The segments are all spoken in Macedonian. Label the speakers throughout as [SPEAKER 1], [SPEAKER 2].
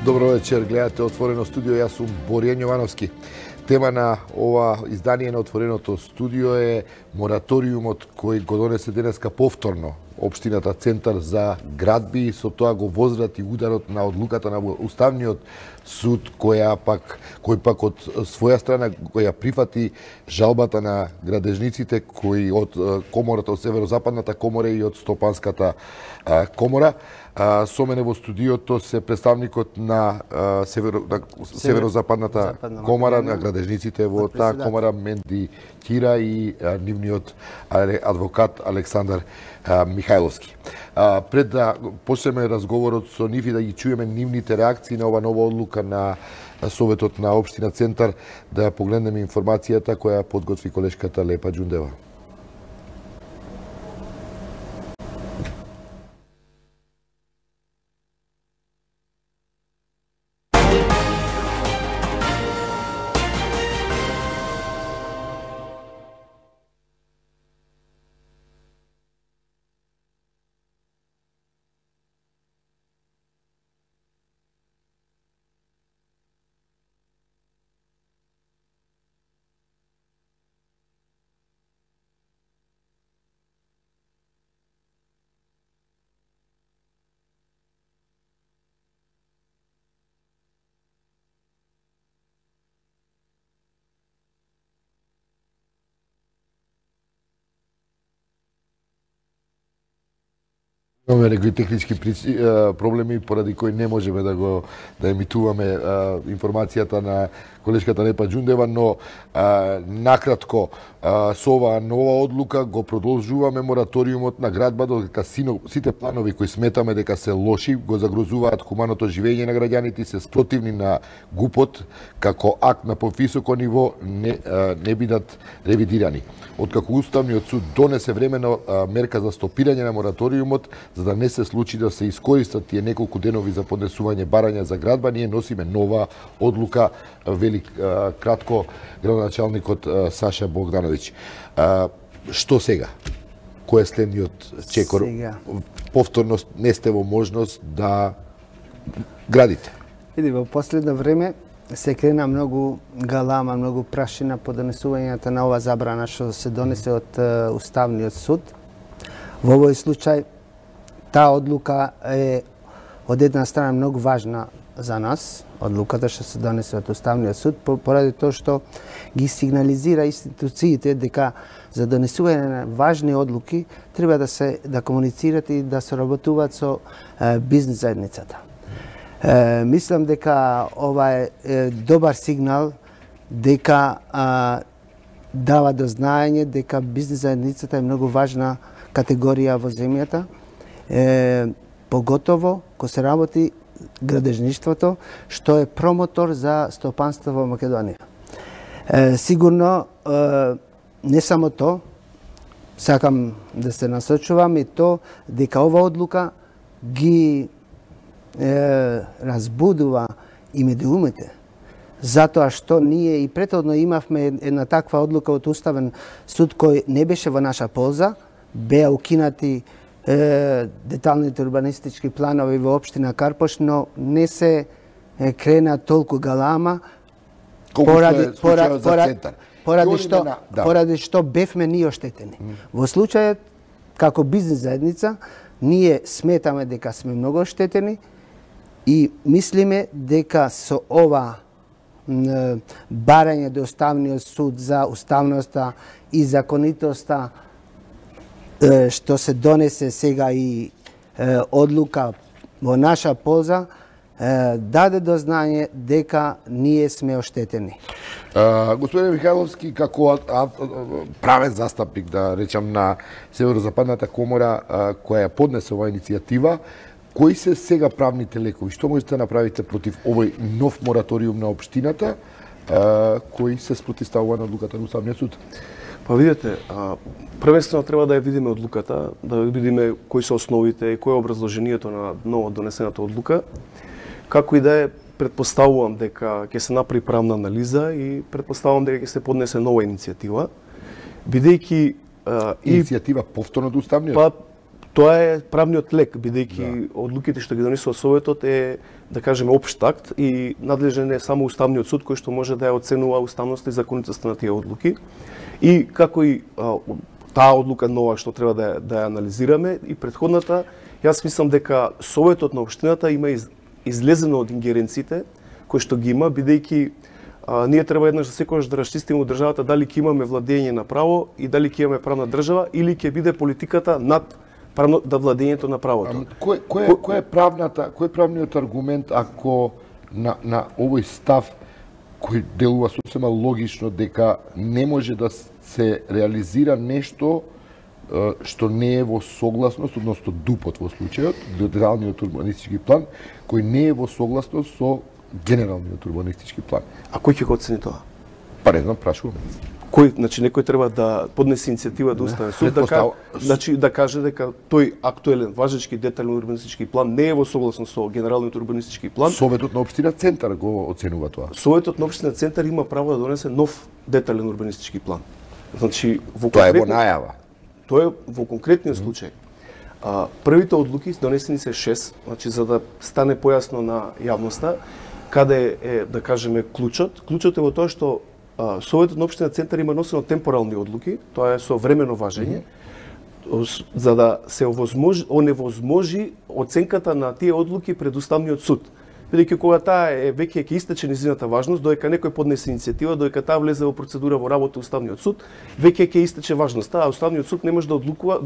[SPEAKER 1] Добро вечер, гледате Отворено студио, јас сум Боријан Јовановски. Тема на ова издание на Отвореното студио е мораториумот кој го донесе денеска повторно Општината Центар за градби, со тоа го возврати ударот на одлуката на Уставниот суд кој пак од своја страна која прифати жалбата на градежниците кои од комората, од Северозападната комора и од Стопанската комора. Со мене во студиото се представникот на Северозападната комора на градежниците во таа комора Менди Кира и нивниот адвокат Александар Михајловски. Пред да почнеме разговорот со нив и да ги чуеме нивните реакции на ова нова одлука на Советот на Општина Центар, да погледнеме информацијата која подготви колешката Лепа Џундева. Имаме некои технички проблеми поради кои не можеме да емитуваме информацијата на колешката Лепа Џундева, но накратко со оваа нова одлука го продолжуваме мораториумот на градба додека сите планови кои сметаме дека се лоши, го загрозуваат хуманото живење на граѓаните и се спротивни на ГУПот како акт на повисоко ниво не бидат ревидирани. Откако Уставниот суд донесе времено мерка за стопирање на мораториумот, за да не се случи да се искористат тие неколку денови за поднесување барања за градба, ние носиме нова одлука, вели кратко градоначалникот Саша Богдановиќ. Што сега? Кој е следниот чекор? Повторно не сте во можност да градите.
[SPEAKER 2] Види, во последно време се крена многу галама, многу прашина по донесувањето на ова забрана што се донесе од Уставниот суд. Во овој случај таа одлука е од една страна многу важна за нас, одлуката што се донесе од Уставниот суд, поради тоа што ги сигнализира институциите дека за донесување на важни одлуки треба да комуницираат и да соработуваат со бизнис заедницата. Мислам дека ова е добар сигнал дека дава до знаење дека бизнис заедницата е многу важна категорија во земјата, поготово кога се работи градежништвото, што е промотор за стопанство во Македонија. Сигурно, не само тоа, сакам да се насочувам и тоа дека ова одлука ги разбудува и медиумите, затоа што ние и претhodно имавме една таква одлука од Уставен суд кој не беше во наша полза, беа укинати деталните урбанистички планови во општина Карпош, но не се крена толку галама поради што бевме ние оштетени. Во случајот, како бизнис заедница, ние сметаме дека сме многу оштетени и мислиме дека со ова барање до Уставниот суд за уставноста и законитоста што се донесе сега и одлука во наша полза, даде до знање дека ние сме оштетени.
[SPEAKER 1] Господин Михајловски, како правен застапник, да речам, на Северозападната комора која поднесе оваа иницијатива, кои се сега правните лекови? Што можете да направите против овој нов мораториум на општината кој се спротивставува на одлуката на Уставниот суд?
[SPEAKER 3] Па видите, првенствено треба да ја видиме одлуката, да видиме кои се основите и кој е образложението на ново донесената одлука. Како и да е, предпоставувам дека ќе се направи правна анализа и предпоставувам дека ќе се поднесе нова иницијатива, бидејќи
[SPEAKER 1] иницијатива повторно до Уставниот?
[SPEAKER 3] Па Тоа е правниот лек, бидејќи одлуките што ги донесува Советот е, да кажеме, општ акт и надлежен е само Уставниот суд кој што може да ја оценува уставноста и законитоста на тие одлуки. И како и таа одлука нова што треба да ја анализираме и претходната, јас мислам дека Советот на општината има излезено од ингеренциите кои што ги има, бидејќи ние треба еднаш за секогаш да расчистиме од државата дали ќе имаме владење на право и дали ќе имаме правна држава или ќе биде политиката над владењето на правото.
[SPEAKER 1] Кој е правниот аргумент ако на овој став кој делува сосема логично дека не може да се реализира нешто што не е во согласност, односно ДУП-от во случајот, деталниот урбанистички план, кој не е во согласност со генералниот урбанистички план.
[SPEAKER 3] А кој ќе го оцени тоа?
[SPEAKER 1] Па не знам, прашувам.
[SPEAKER 3] Значи некој треба да поднесе иницијатива до Уставен суд да каже дека тој актуелен важечки детален урбанистички план не е во согласност со генералниот урбанистички план.
[SPEAKER 1] Советот на општина Центар го оценува тоа.
[SPEAKER 3] Советот на општина Центар има право да донесе нов детален урбанистички план. Значи
[SPEAKER 1] тоа е во најава.
[SPEAKER 3] Тоа е во конкретниот случај. Првите одлуки донесени се 6, значи за да стане појасно на јавноста каде е, да кажеме, клучот. Клучот е во тоа што Советот на општина Центар има носено темпорални одлуки, тоа е со времено важење, за да се оневозможи оценката на тие одлуки пред Уставниот суд. Бидејќи кога таа е веќе ќе истече нејзината важност, додека некој поднесе иницијатива, додека таа влезе во процедура во работа Уставниот суд, веќе ќе истече важноста, а Уставниот суд не може да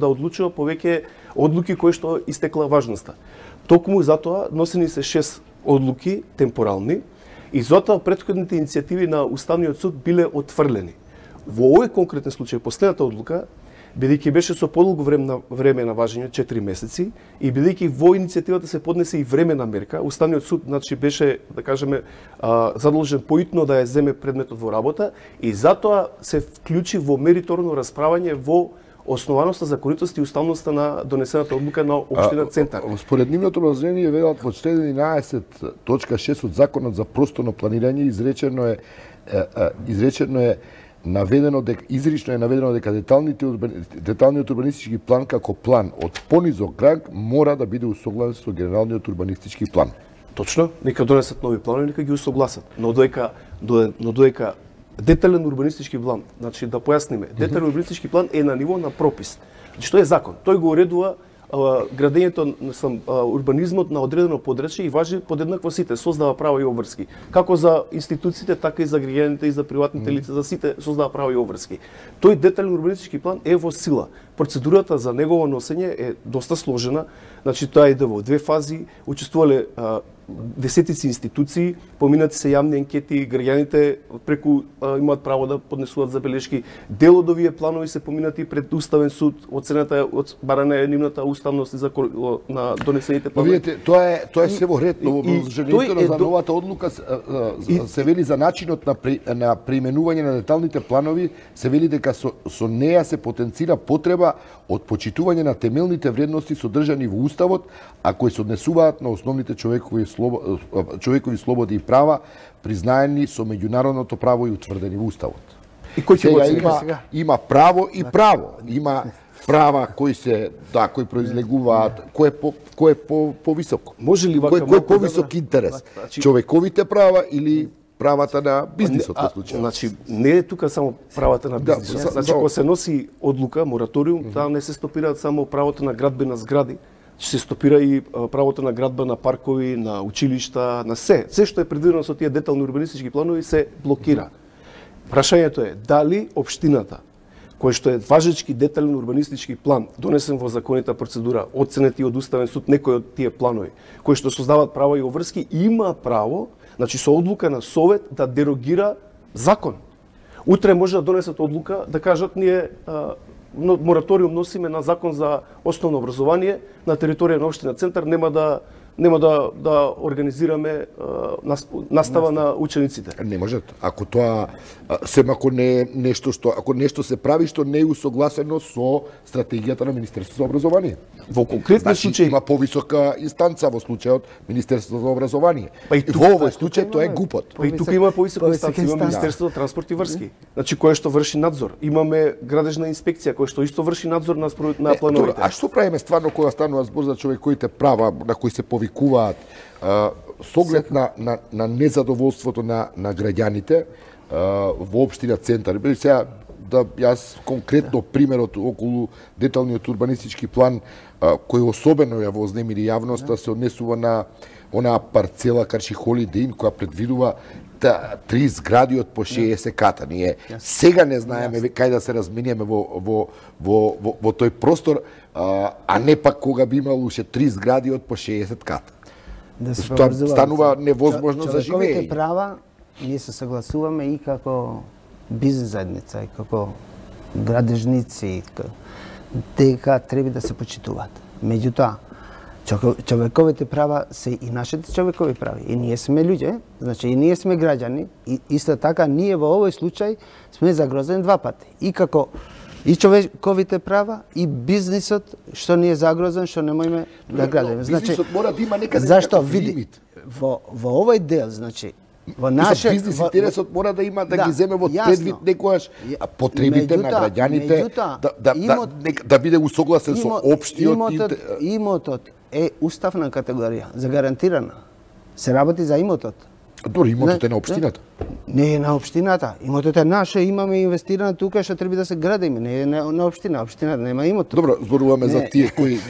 [SPEAKER 3] одлучува по веќе одлуки кои што истекла важноста. Токму затоа носени се 6 одлуки темпорални и затоа претходните иницијативи на Уставниот суд биле отфрлени. Во овој конкретен случај, последната одлука, бидејќи беше со подолго време на важење, 4 месеци, и бидејќи во иницијативата се поднесе и времена мерка, Уставниот суд, значи, беше, да кажеме, задолжен поитно да ја земе предметот во работа и затоа се вклучи во мериторно расправање во основаноста, законитост и уставноста на донесената одлука на општина Центар.
[SPEAKER 1] Според нивното образложение велат во член 11.6 од Законот за просторно планирање изрично е наведено дека деталниот урбанистички план како план од понизок ранг мора да биде усогласен со генералниот урбанистички план.
[SPEAKER 3] Точно, нека донесат нови планови, нека ги усогласат. Но додека детален урбанистички план, значи да појасниме, детален урбанистички план е на ниво на пропис. Значи тој е закон. Тој го уредува градењето урбанизмот на одредено подрачје и важи подеднакво сите, создава права и обврски. Како за институциите, така и за граѓаните и за приватните лица, за сите создава права и обврски. Тој детален урбанистички план е во сила. Процедурата за негово носење е доста сложена. Значи тоа иде во 2 фази, учествувале десетици институции, поминати се јавни анкети, граѓаните преку имаат право да поднесуваат забелешки. Дел од овие планови се поминати пред Уставен суд, оценета од барана е нивната уставност на донесените планови.
[SPEAKER 1] Видите, тоа е се во ред, но во образложението за новата одлука се вели за начинот на преименување на деталните планови, се вели дека со неа се потенцира потреба од почитување на темелните вредности содржани во Уставот, а кои се однесуваат на основните човекови слободи и права, признаени со меѓународното право и утврдени во Уставот.
[SPEAKER 3] И кој ќе го оцени?
[SPEAKER 1] Има право и право. Има права кои произлегуваат, кој е повисоко.
[SPEAKER 3] Може ли вака
[SPEAKER 1] кој е повисок интерес? Човековите права или правата на бизнисот во случај?
[SPEAKER 3] Значи не е тука само правата на бизнисот. Значи кога се носи одлука, мораториум, таа не се стопираат само правото на градби на згради, се стопира и правото на градба на паркови, на училишта, на се. Се што е предвидено со тие детални урбанистички планови се блокира. Прашањето е дали општината, кој што е важечки детален урбанистички план, донесен во законита процедура, оценети од Уставен суд некои од тие планови, кои што создаваат права и обврски, има право, значи со одлука на Совет, да дерогира закон. Утре може да донесат одлука да кажат ние мораториум носиме на закон за основно образование на територија на општина Центар, нема да нема да организираме настава на учениците.
[SPEAKER 1] Не можат. Ако тоа сем ако не е нешто што ако нешто се прави што не е усогласено со стратегијата на Министерството за образование.
[SPEAKER 3] Во конкретни случаи
[SPEAKER 1] има повисока инстанца во случајот Министерството за образование.
[SPEAKER 3] Па и
[SPEAKER 1] во овој случај тоа е ГУПот.
[SPEAKER 3] Па и тука има повисока инстанца, има Министерството за транспорт и врски. Значи кое што врши надзор. Имаме градежна инспекција која што исто врши надзор на плановите.
[SPEAKER 1] А што правиме стварно кога станува збор за човековите права на кои се повикуваат со оглед на незадоволството на граѓаните во општина Центар? Сега јас конкретно примерот околу деталниот урбанистички план кој особено ја вознемири јавноста се однесува на онаа парцела Карши Холидейн која предвидува 3 згради од по 60 ката. Ние сега не знаеме кај да се размениеме во тој простор, а не пак кога би имало уште 3 згради од по 60 ката. Тоа станува невозможно за живење.
[SPEAKER 2] Човековите права ние се согласуваме и како бизнес заедница, и како градежници, дека треба да се почитуваат. Меѓутоа, човековите права се и нашите човекови прави. И ние сме луѓе, значи и ние сме граѓани, и исто така ние во овој случај сме загрозени два пати. И како и човековите права, и бизнисот што ни е загрозен, што не можеме да градиме. Значи,
[SPEAKER 1] бизнисот мора да има некаде
[SPEAKER 2] зашто види во овој дел, значи во наше
[SPEAKER 1] бизнис интересот мора да има да ги земе во предвид некојаш потребите на граѓаните, да биде усогласен со општиот
[SPEAKER 2] имотот е уставна категорија, загарантирана. Се работи за имотот.
[SPEAKER 1] Дори имотот е на општината.
[SPEAKER 2] Не е на општината. Имотот е наше, имаме инвестирано тука што треба да се градиме. Не е на општина. Општината нема имот.
[SPEAKER 1] Добро, зборуваме за тие кои,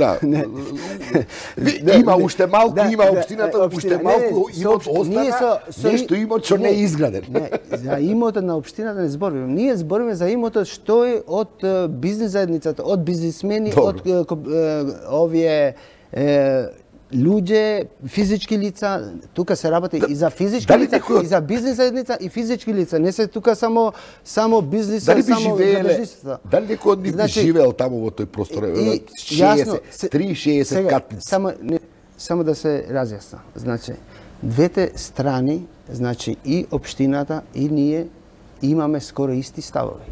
[SPEAKER 1] има уште малку, има општината, уште малку имот остана, нешто имот што не е изграден.
[SPEAKER 2] Не, за имотот на општината не зборуваме. Ние зборуваме за имотот што е од бизнес заедницата, од бизнисмени, од овие луѓе, физички лица, тука се работи и за физички лица, и за бизнес заедница, и физички лица. Не се тука само бизниса, само градежницата.
[SPEAKER 1] Дали некој од нив би живеел таму во тој простор? 3-60 катници.
[SPEAKER 2] Само да се разјасна. Значи, двете страни, значи и општината и ние имаме скоро исти ставови.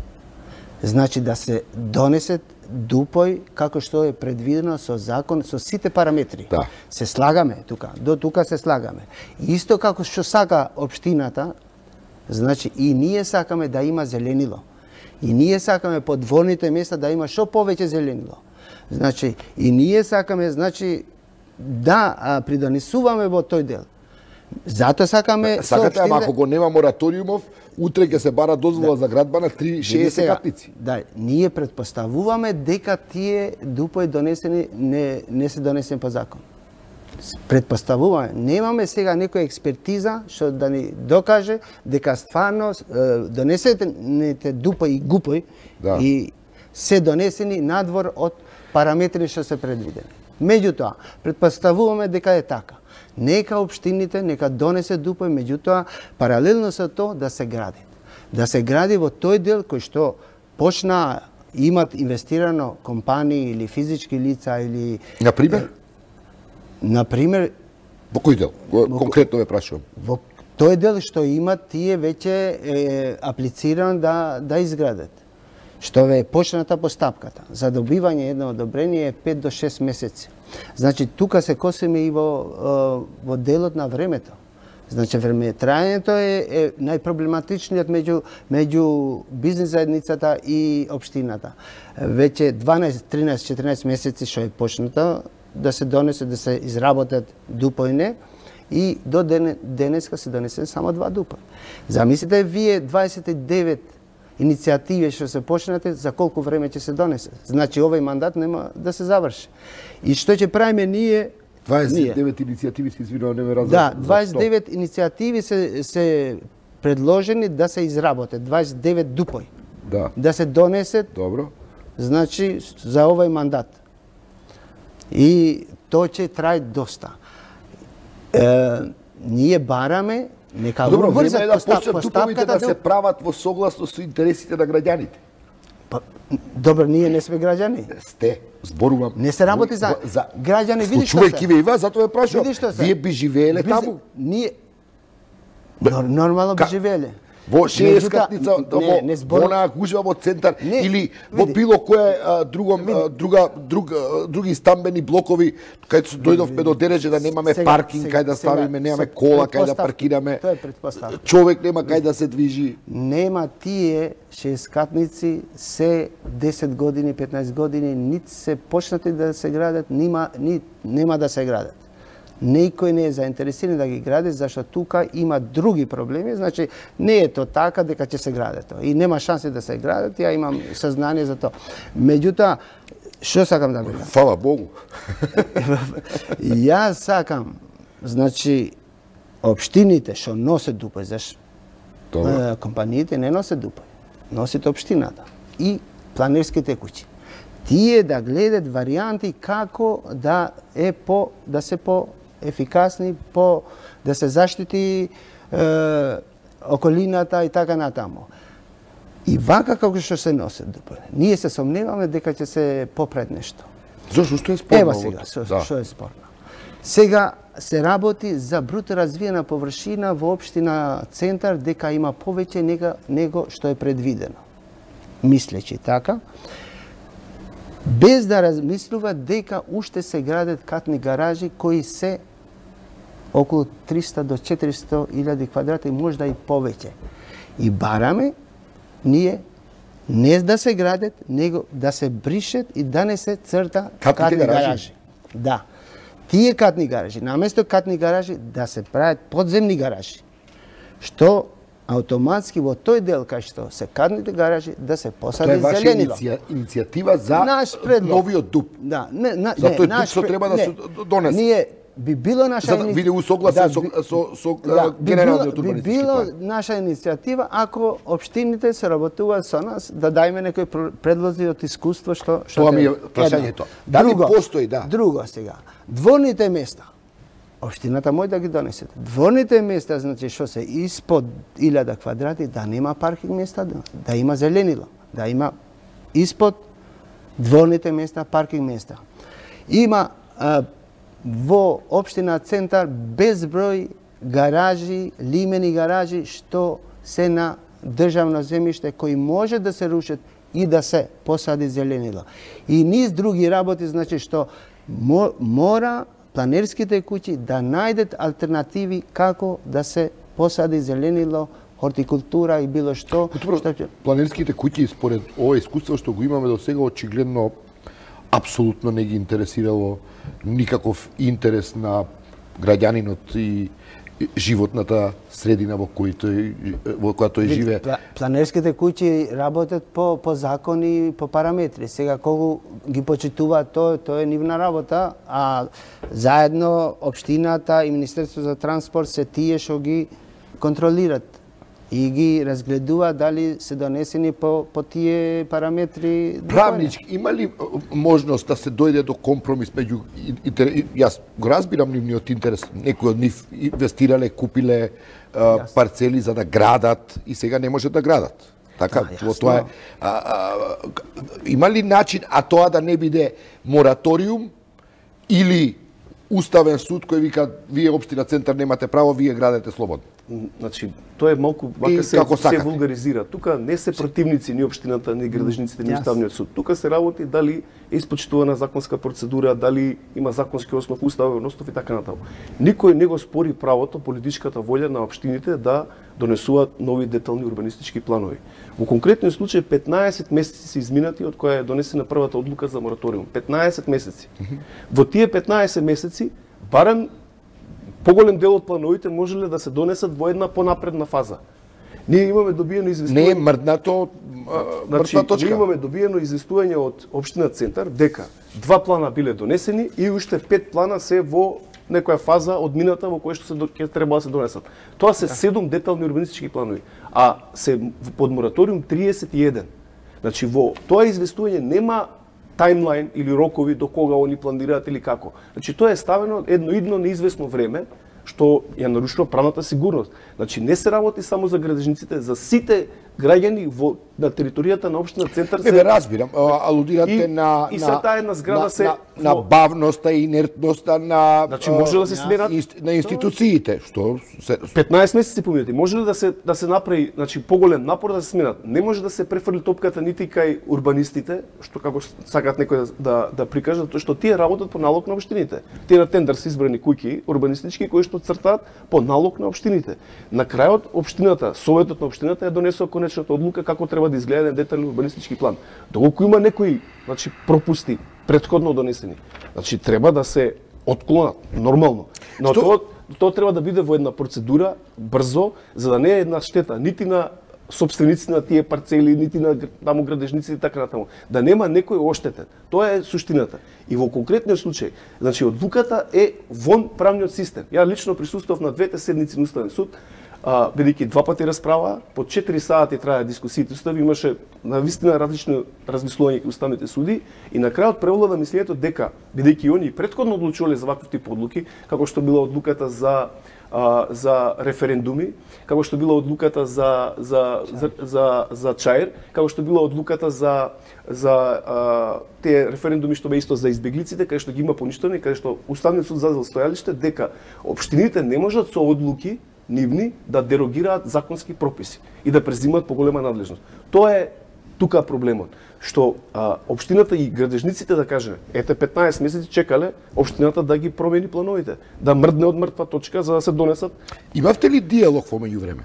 [SPEAKER 2] Значи да се донесет дупој како што е предвидено со закон, со сите параметри.
[SPEAKER 1] Да.
[SPEAKER 2] Се слагаме тука, до тука се слагаме. Исто како што сака општината, значи и ние сакаме да има зеленило. И ние сакаме по дворните места да има што повеќе зеленило. Значи и ние сакаме, значи да придонесуваме во тој дел. Зато сакаме
[SPEAKER 1] Сакате, ама ако го нема мораториумов, утре ќе се бара дозвола за градба на 3-60 катници.
[SPEAKER 2] Да, ние претпоставуваме дека тие дупои донесени не се донесени по закон. Претпоставуваме, немаме сега некоја експертиза што да ни докаже дека стварно донесените дупои и гупои и се донесени надвор од параметри што се предвидени. Меѓутоа, претпоставуваме дека е така. Нека општините, нека донесе дупој, меѓутоа, паралелно со тоа да се гради. Да се гради во тој дел кој што почна, имат инвестирано компании или физички лица или... Например?
[SPEAKER 1] Во кој дел? Конкретно ве прашувам.
[SPEAKER 2] Во тој дел што имат, тие веќе аплицирано да изградат. Што ве почната постапката. За добивање едно одобрение е 5 до 6 месеци. Значи, тука се косиме и во делот на времето. Значи, времетраењето е најпроблематичниот меѓу бизнес заедницата и општината. Веќе 12, 13, 14 месеци што е почнато да се донесе, да се изработат дупојне и до денеска се донесени само 2 дупој. Замислите вие 29 иницијативи што се почнате, за колку време ќе се донесе. Значи, овој мандат нема да се заврши. И што ќе правиме ние...
[SPEAKER 1] 29 иницијативи се извинувам, не ме разбрав.
[SPEAKER 2] Да, 29 иницијативи се предложени да се изработат, 29 дупој.
[SPEAKER 1] Да.
[SPEAKER 2] Да се донесет.
[SPEAKER 1] Добро.
[SPEAKER 2] Значи, за овој мандат. И тоа ќе трае доста. Ние бараме нека
[SPEAKER 1] добро, време е да почнат туповите да се прават во согласно со интересите на граѓаните.
[SPEAKER 2] Добро, ние не сме граѓани.
[SPEAKER 1] Сте, зборувам.
[SPEAKER 2] Не се работи за граѓани, види што се.
[SPEAKER 1] Случувајќи ве и вас, затоа ве прашувам. Вие би живееле таму?
[SPEAKER 2] Ние нормално би живееле.
[SPEAKER 1] Во Шеескатница, во онаа гужва во центар или во било кое други стамбени блокови кај дојдовме до Дереже да немаме паркинг кај да ставиме, немаме кола кај да паркираме.
[SPEAKER 2] Тоа е претпоставка.
[SPEAKER 1] Човек нема кај да се движи.
[SPEAKER 2] Нема тие шеескатници се 10 години, 15 години, нит се почнати да се градат, нема да се градат. Некој не е заинтересиран да ги гради, зашто тука има други проблеми, значи не е то така дека ќе се гради тоа. И нема шанси да се градат, ја имам сознание за тоа. Меѓутоа, што сакам да кажам?
[SPEAKER 1] Фала Богу.
[SPEAKER 2] Јас сакам, значи, општините што носат дупој, зашто компаниите не носат дупој, носит општината и планерските куќи. Тие да гледат варијанти како да се по-ефикасни, да се заштити околината и така натаму. И вака како што се носат дупој. Ние се сомневаме дека ќе се поправи нешто.
[SPEAKER 1] Зошто што е спорно?
[SPEAKER 2] Ева сега, што е спорно. Сега се работи за бруто развиена површина во општина Центар дека има повеќе него што е предвидено. Мислејќи така, без да размислуваат дека уште се градат катни гаражи кои се околу 300 до 400.000 квадрата и можда и повеќе. И бараме ние не да се градат, него да се бришат и да не се црта катни гаражи. Да. Тие катни гаражи, наместо катни гаражи да се прават подземни гаражи. Што автоматски во тој дел кај што се катните гаражи да се посади зеленило.
[SPEAKER 1] Тоа е ваша иницијатива за новиот ДУП.
[SPEAKER 2] Да,
[SPEAKER 1] за тој ДУП што треба да се донесе.
[SPEAKER 2] Ние би било наша
[SPEAKER 1] иницијатива. Биде усогласен со генералниот урбанистички план.
[SPEAKER 2] Би било наша иницијатива ако општините се работуваат со нас да дајме некои предлози од искуство што
[SPEAKER 1] тоа ми е прашањето. Дали постои, да.
[SPEAKER 2] Друго сега. Дворните места. Општината може да ги донесе. Дворните места, значи што се испод 1000 квадрати, да нема паркинг места, да има зеленило, да има испод дворните места паркинг места. Има во општина Центар безброј гаражи, лимени гаражи што се на државно земјиште кои може да се рушат и да се посади зеленило. И низ други работи, значи што мора планерските куќи да најдат алтернативи како да се посади зеленило, хортикултура и било што.
[SPEAKER 1] Планерските куќи според ова искуство што го имаме до сега очигледно апсолутно не ги интересирало никаков интерес на граѓанинот и животната средина во која тој живее.
[SPEAKER 2] Планерските куќи работат по закони, по параметри. Сега кога ги почитуваат тоа е нивна работа, а заедно општината и Министерството за транспорт се тие што ги контролират и ги разгледуваат дали се донесени по тие параметри.
[SPEAKER 1] Правнички, има ли можност да се дојде до компромис меѓу јас го разбирам нивниот интерес, некои од нив инвестирале, купиле парцели за да градат и сега не може да градат. Така, тоа е. Има ли начин, а тоа да не биде мораториум или Уставен суд кој вика вие општина Центар немате право, вие градете слободно?
[SPEAKER 3] Значи, тоа е малку вака се вулгаризира. Тука не се противници ни општината, ни градежниците, ни Уставниот суд. Тука се работи дали е испочитувана законска процедура, дали има законски основ, уставен основ и така натаму. Никој не го спори правото, политичката волја на општините да донесуваат нови детални урбанистички планови. Во конкретниот случај 15 месеци се изминати од која е донесена првата одлука за мораториум. 15 месеци. Во тие 15 месеци барем поголем дел од плановите можеле да се донесат во една понапредна фаза. Ние имаме добиено известување.
[SPEAKER 1] Не е мрднато мртва точка.
[SPEAKER 3] Ние имаме добиено известување од општина Центар дека 2 плана биле донесени и уште 5 плана се во некоја фаза од мината во која што ќе треба да се донесат. Тоа се 7 детални урбанистички планови, а се под мораториум 31. Значи во тоа известување нема таймлайн или рокови до кога они планираат или како. Значи тоа е ставено едно неизвестно време што ја нарушува правната сигурност. Значи не се работи само за градежниците, за сите граѓани на територијата на општина Центар
[SPEAKER 1] Не, разбирам, алудирате на
[SPEAKER 3] таа една зграда
[SPEAKER 1] на бавноста и инертноста на
[SPEAKER 3] Значи може да се сменат
[SPEAKER 1] на институциите, што
[SPEAKER 3] 15 месеци поминати. Може ли да се направи, значи поголем напор да се сменат? Не може да се префрли топката нити кај урбанистите, што како сакаат некои да прикажат, тоа што тие работат по налог на општините. Тие на тендер се избрани куќи урбанистички кои што цртаат по налог на општините. На крајот општината, советот на општината ја донесува конечната одлука како треба да изгледа детален урбанистички план. Доколку има некои, значи пропусти претходно донесени, значи треба да се отклонат нормално. Но тоа треба да биде во една процедура брзо, за да не е една штета нити на сопствениците на тие парцели, нити на таму градежници и така натаму. Да нема некој оштетен. Тоа е суштината. И во конкретниот случај, значи одлуката е вон правниот систем. Ја лично присуствував на двете седници на Уставен суд, бидејќи два пати расправа, по 4 сати трае дискусиите устави, имаше навистина различни размислувања кај уставните суди и на крајот превлада мислењето дека бидејќи они претходно одлучувале за вакви тип одлуки, како што била одлуката за референдуми, како што била одлуката за ЧАЕР, како што била одлуката за тие референдуми што бе исто за избеглиците, каде што ги има поништени, каде што Уставниот суд зазел стојалиште дека општините не можат со одлуки нивни да дерогираат законски прописи и да презимаат поголема надлежност. Тоа е тука проблемот, што општината и градежниците да кажеме, ете 15 месеци чекале општината да ги промени плановите, да мрдне од мртва точка за да се донесат.
[SPEAKER 1] Имавте ли диалог во меѓувреме?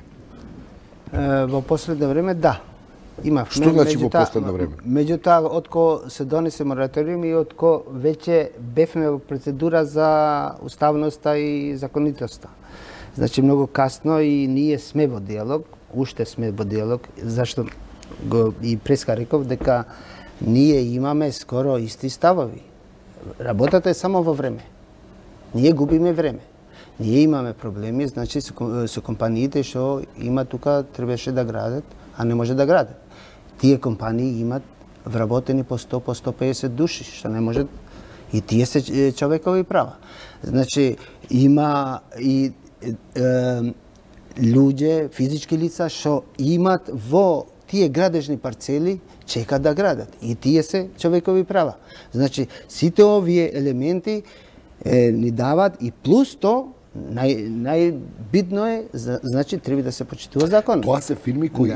[SPEAKER 2] Во последно време да. Имавме.
[SPEAKER 1] Што значи во последно време?
[SPEAKER 2] Меѓутоа, откако се донесе мораториум и откако веќе бевме во процедура за уставноста и законитоста. Значи многу касно и ние сме во диалог, уште сме во диалог, зашто го и преска реков дека ние имаме скоро исти ставови. Работата е само во време. Ние губиме време. Ние имаме проблеми, значи со компаниите што има тука требаше да градат, а не може да градат. Тие компании имат вработени по 100, по 150 души, што не можат и тие се човекови права. Значи има и луѓе, физички лица што имат во тие градежни парцели чекат да градат и тие се човекови права. Значи сите овие елементи ни дават и плюс то најбитно е, значи треба да се почитува закон.
[SPEAKER 1] Тоа се фирми кои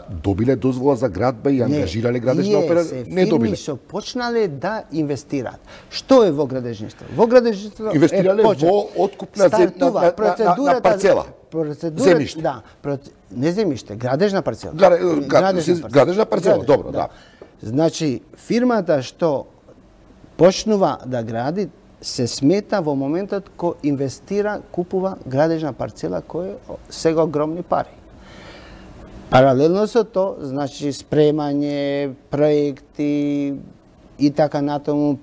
[SPEAKER 1] добиле дозвола за градба и ангажирале градежна опера, не добиле.
[SPEAKER 2] Фирми што почнале да инвестираат. Што е во градежништво? Во градежништво
[SPEAKER 1] инвестирале во откуп на парцела. Земјиште.
[SPEAKER 2] Да, не земјиште, градежна парцела.
[SPEAKER 1] Градежна парцела, добро, да.
[SPEAKER 2] Значи фирмата што почнува да гради се смета во моментот кој инвестира, купува градежна парцела која сега огромни пари. Паралелно со тоа, значи спремање, проекти и така натаму,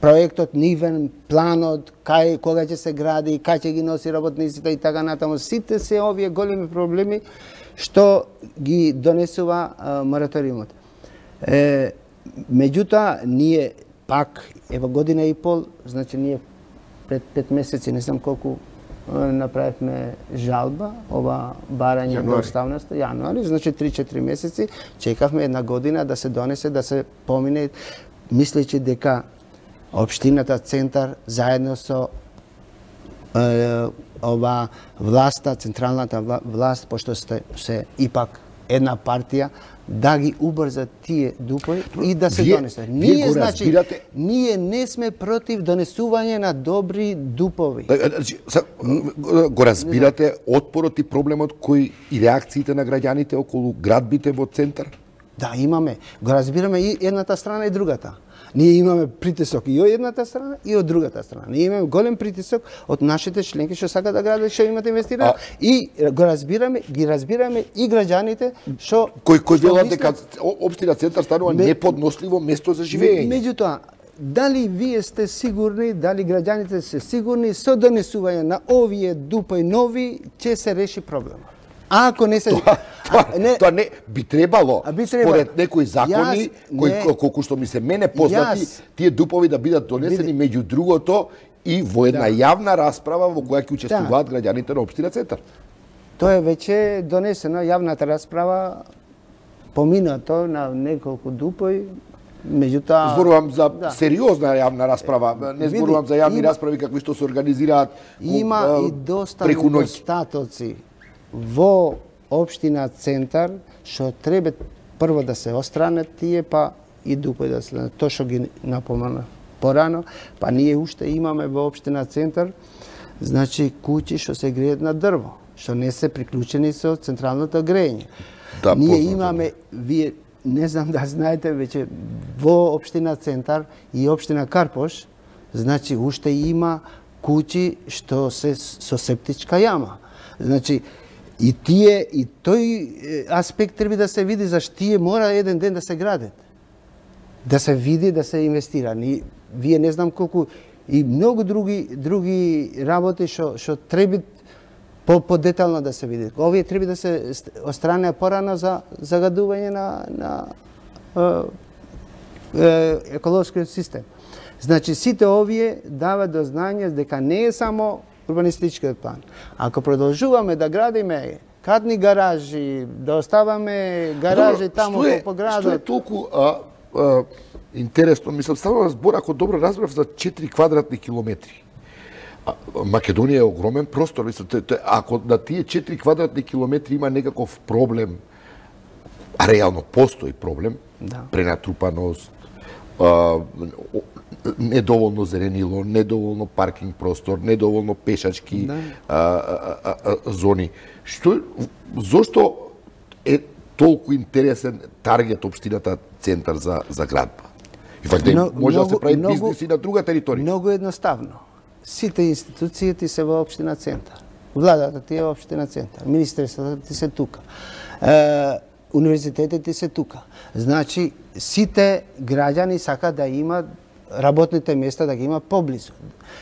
[SPEAKER 2] проектот нивен, планот, кога ќе се гради, кај ќе ги носи работниците и така натаму, сите се овие големи проблеми што ги донесува мораториумот. Меѓутоа, ние пак, ево година и пол, значи ние пред 5 месеци, не знам колку, направивме жалба, ова барање до уставноста, јануари, значи 3-4 месеци, чекавме една година да се донесе, да се помине, мислејќи дека општината Центар заедно со ова власта, централната власт, пошто се ипак една партија, да ги убрзат тие дупови и да се донесат. Ние, значи, ние не сме против донесување на добри дупови.
[SPEAKER 1] Го разбирате отпорот и проблемот кој и реакциите на граѓаните околу градбите во Центар?
[SPEAKER 2] Да, имаме. Го разбираме и едната страна и другата. Ние имаме притисок и од едната страна и од другата страна. Ние имаме голем притисок од нашите членки што сакаат да градат, што имат инвестирано и го разбираме, ги разбираме и граѓаните што
[SPEAKER 1] кои велат дека општина Центар станува неподносливо место за живење.
[SPEAKER 2] Меѓутоа, дали вие сте сигурни, дали граѓаните се сигурни со донесување на овие дупои нови ќе се реши проблемот? А ако не се
[SPEAKER 1] тоа не би требало според некои закони кои колку што ми се мене познати тие дупови да бидат донесени меѓу другото и во една јавна расправа во која ќе учествуваат граѓаните на општина Центар.
[SPEAKER 2] Тоа е веќе донесено, јавната расправа поминато на неколку дупои, меѓутоа...
[SPEAKER 1] Зборувам за сериозна јавна расправа, не зборувам за јавни расправи какви што се организираат
[SPEAKER 2] има и доста недостатоци во општина Центар, што треба прво да се остранат тие, па и дупои да се... Тоа што ги напомена порано, па ние уште имаме во општина Центар, значи куќи што се греат на дрво, што не се приклучени со централното грејење.
[SPEAKER 1] Да,
[SPEAKER 2] ние имаме, вие не знам да знаете, веќе во општина Центар и општина Карпош, значи уште има куќи што се со септичка јама. Значи, и тој аспект треба да се види, зашто тие мора еден ден да се градат. Да се види, да се инвестира. Вие не знам колку и многу други работи што треба по-детално да се види. Овие треба да се отстране порано за загадување на еколошкиот систем. Значи, сите овие дават до знање дека не е само урбанистичкиот план. Ако продолжуваме да градиме катни гаражи, да оставаме гаражи таму по градот...
[SPEAKER 1] Што е толку интересно, мислам, станува збор, ако добро разбрав, за 4 квадратни километри. Македонија е огромен простор, мислам, ако на тие 4 квадратни километри има некаков проблем, а реално постои проблем, пренатрупаност, недоволно зеленило, недоволно паркинг простор, недоволно пешачки зони. Зошто е толку интересен таргет општината Центар за градба? И факт може да се прави бизнис и на друга територија.
[SPEAKER 2] Многу едноставно. Сите институции ти се во општина Центар. Владата ти е во општина Центар. Министерството ти се тука. Универзитетите ти се тука. Значи, сите граѓани сакаат да имат работните места да ги има поблизу.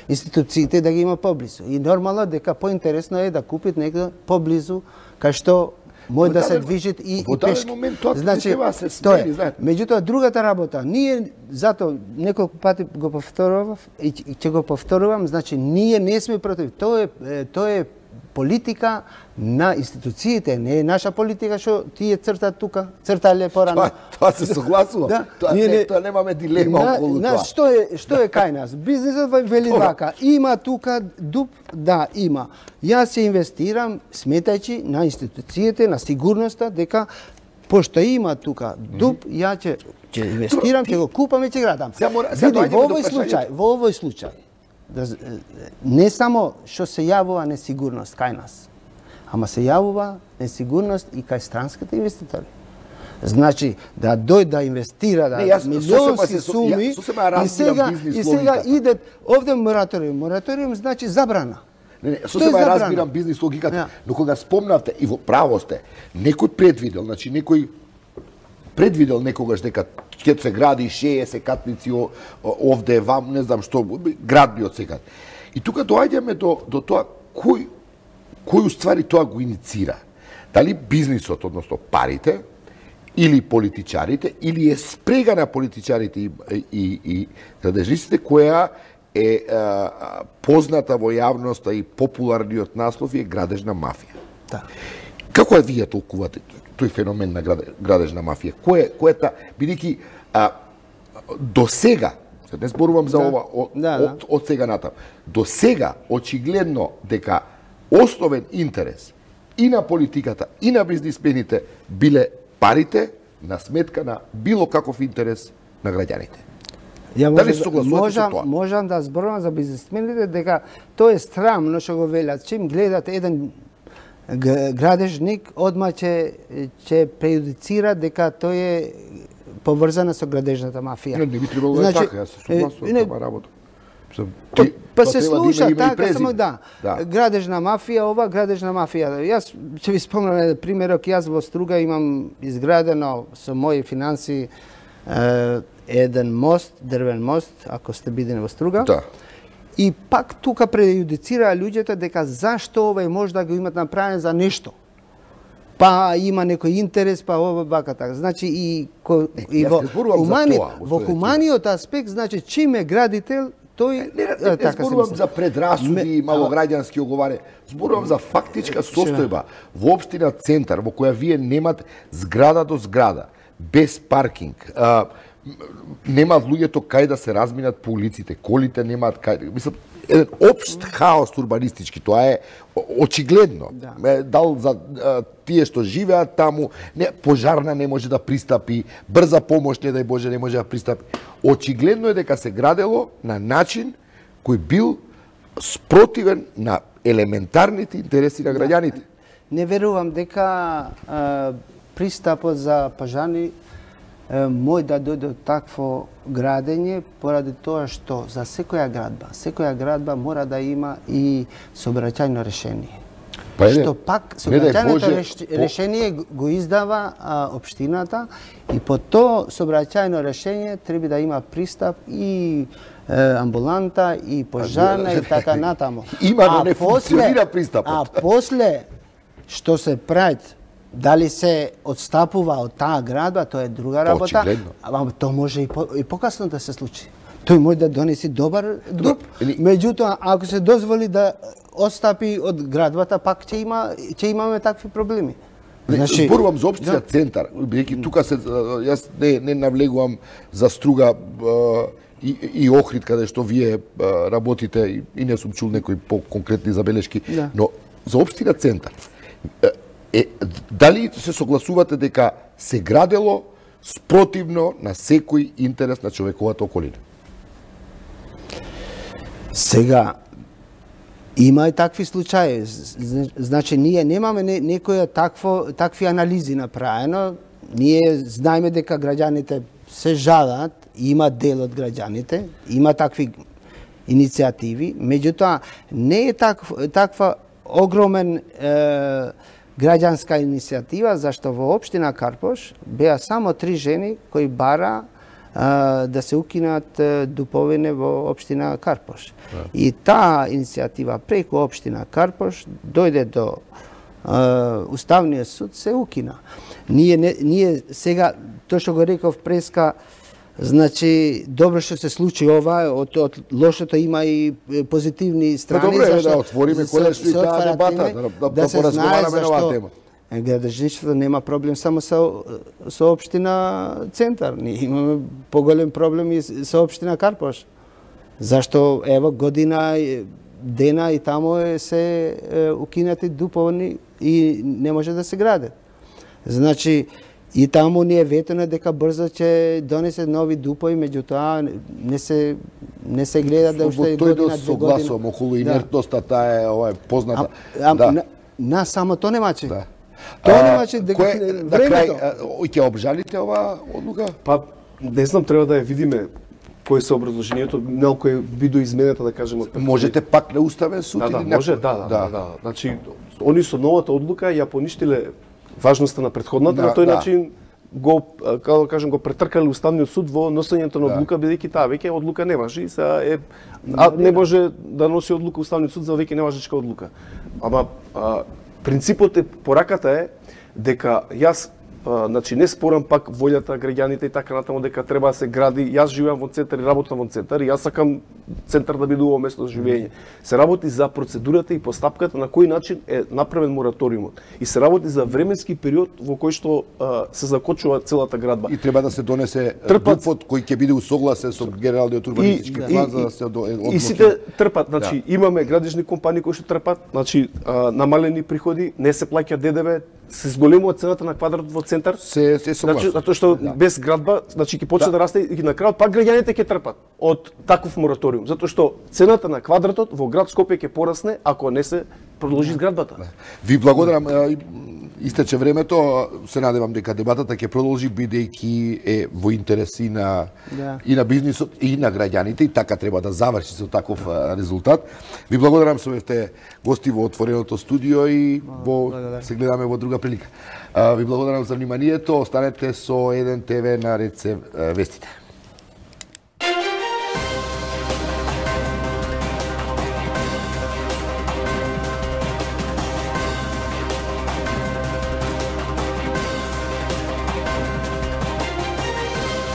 [SPEAKER 2] Институциите да ги има поблизу. И нормално дека поинтересно е да купит некој поблизу, кај што може да се движат и пешки.
[SPEAKER 1] Значи, се знаете.
[SPEAKER 2] Меѓутоа, другата работа, ние, зато неколку пати го повторував и ќе го повторувам, значи, ние не сме против. Тоа е политика на институциите, не е наша политика што тие цртат тука, цртале порано.
[SPEAKER 1] Тоа се согласува. Тоа немаме дилема околу тоа.
[SPEAKER 2] Што е кај нас? Бизнисот вели вака, има тука дуп, да, има. Јас се инвестирам сметајќи на институциите, на сигурноста, дека пошто има тука дуп, ја ќе инвестирам, ќе го купам и ќе градам. Во овој случај, не само што се јавува несигурност кај нас, ама се јавува несигурност и кај странските инвеститори. Значи, да дојде да инвестира, милионски суми, и сега идет овде мораториум. Мораториум значи забрана.
[SPEAKER 1] Сосема разбирам бизнис логиката, но кога спомнавте, и во право сте, некој предвидел, значи некој предвидел некогаш дека ќе се гради 60 катници овде, вам, не знам што, градби од сега. И тука доаѓаме до тоа кој уствари тоа го иницира. Дали бизнисот, односно парите, или политичарите, или е спрега на политичарите и градежниците, која е позната во јавноста и популарниот наслов е градежна мафија.
[SPEAKER 2] Да.
[SPEAKER 1] Како е вие толкувате тој феномен на градежна мафија? Кој е бидејќи до сега, не зборувам за ова од сега натаму, до сега очигледно дека основен интерес и на политиката и на бизнисмените биле парите на сметка на било каков интерес на граѓаните.
[SPEAKER 2] Можам да зборувам за бизнисмените дека тоа е срамно што го велат. Чим гледат еден градежник, одма ќе прејудицира дека тој е поврзана со градежната мафија.
[SPEAKER 1] Не би требало да е така, јас се согласувам со таа работа.
[SPEAKER 2] Па се слуша така, само да. Градежна мафија, ова градежна мафија. Јас ќе ви спомнам примерок, јас во Струга имам изградено со мои финанси еден мост, дрвен мост, ако сте бидени во Струга.
[SPEAKER 1] Да.
[SPEAKER 2] И пак тука прејудицираа луѓето дека зашто овој може да го имат направен за нешто. Па има некој интерес, па ова вака така. Значи и во хуманиот аспект, значи чим е градител, тој
[SPEAKER 1] Не зборувам за предрасуди, малограѓански оговаре. Зборувам за фактичка состојба во општина Центар, во која вие немат зграда до зграда, без паркинг. Немаат луѓето кај да се разминат по улиците, колите немаат кај. Мислам, еден општ хаос урбанистички, тоа е очигледно. Дал за тие што живеат таму, пожарна не може да пристапи, брза помош, не дај Боже, не може да пристапи. Очигледно е дека се градело на начин кој бил спротивен на елементарните интереси на граѓаните.
[SPEAKER 2] Не верувам дека пристапот за пожарни мој да дојде од такво градење поради тоа што за секоја градба мора да има и сообраќајно решение. Што пак сообраќајното решение го издава општината и по тоа сообраќајно решение треба да има пристап и амбуланта и пожарна и така натаму.
[SPEAKER 1] Има, но не функционира пристапот.
[SPEAKER 2] А после што се прави, дали се отстапува од таа градба, тоа е друга работа. Ама тоа може и покасно да се случи. Тој може да донеси добар дуп. Меѓутоа, ако се дозволи да отстапи од градбата, пак ќе имаме такви проблеми.
[SPEAKER 1] Значи, зборувам за општина Центар, бидејќи тука се јас не навлегувам за струга и Охрид каде што вие работите и не сум чул некои по-конкретни забелешки, но за општина Центар дали се согласувате дека се градело спротивно на секој интерес на човековата околина?
[SPEAKER 2] Сега, има и такви случаи. Значи, ние немаме некоја такви анализи направено. Ние знаеме дека граѓаните се жалат, има дел од граѓаните, има такви иницијативи, меѓутоа не е таква огромен граѓанска иницијатива, зашто во општина Карпош беа само 3 жени кои бара да се укинат дуповине во општина Карпош. И таа иницијатива преку општина Карпош дојде до Уставниот суд, се укина. Ние сега, тоа што го реков преска, значи, добро што се случи ова, од лошото има и позитивни страни.
[SPEAKER 1] Добре, да отвориме конечно и таа дебата, да поразговараме на оваа тема.
[SPEAKER 2] Градежништвото нема проблем само со општина Центар. Ние имаме поголем проблем и со општина Карпош. Зашто, ево, година, дена и тамо се укинати дуповни и не може да се градат. Значи, и таму ни е ветено дека брзо ќе донесе нови дупови, меѓутоа не се гледа да уште
[SPEAKER 1] година, 2 години. Согласувам околу инертноста, таа е позната.
[SPEAKER 2] На само тоа немачи. Тоа немачи дека времето.
[SPEAKER 1] Ќе обжалите оваа одлука?
[SPEAKER 3] Па не знам, треба да ја видиме кој се образложението, нелко е видоизменета, да кажеме.
[SPEAKER 1] Можете пак на Уставен суд или
[SPEAKER 3] не? Може, да. Значи, они со новата одлука ја поништиле важноста на претходната, на тој начин го, како да кажем, го претркале Уставниот суд во носењето на одлука, бидејќи таа веќе одлука не важи, не може да носи одлука Уставниот суд за веќе неважечка одлука. Ама принципот е, пораката е дека јас значи не спорам пак волјата граѓаните и така натаму дека треба да се гради. Јас живеам во Центар и работам во Центар и јас сакам Центар да биде убаво место за живење. Се работи за процедурата и постапката на кој начин е направен мораториумот. И се работи за временски период во кој што се закочува целата градба.
[SPEAKER 1] И треба да се донесе дупот кој ќе биде усогласен со генералниот урбанистички план за да се одлучи.
[SPEAKER 3] И сите трпат, значи имаме градежни компании кои што трпат, значи намалени приходи, не се плаќа ДДВ, се зголемува цената на квадрат во Центар.
[SPEAKER 1] Се согласувам.
[SPEAKER 3] Затоа што без градба, значи ќе почне да расте и на крајот пак граѓаните ќе трпат од таков мораториум, затоа што цената на квадратот во град Скопје ќе порасне ако не се продолжи зградбата.
[SPEAKER 1] Ви благодарам, истече времето, се надевам дека дебатата ќе продолжи бидејќи е во интерес и на бизнисот и на граѓаните и така треба да заврши со таков резултат. Ви благодарам, што бевте гости во отвореното студио и се гледаме во друга прилика. Ви благодарам за вниманието, останете со 1 ТВ на Ред се вестите.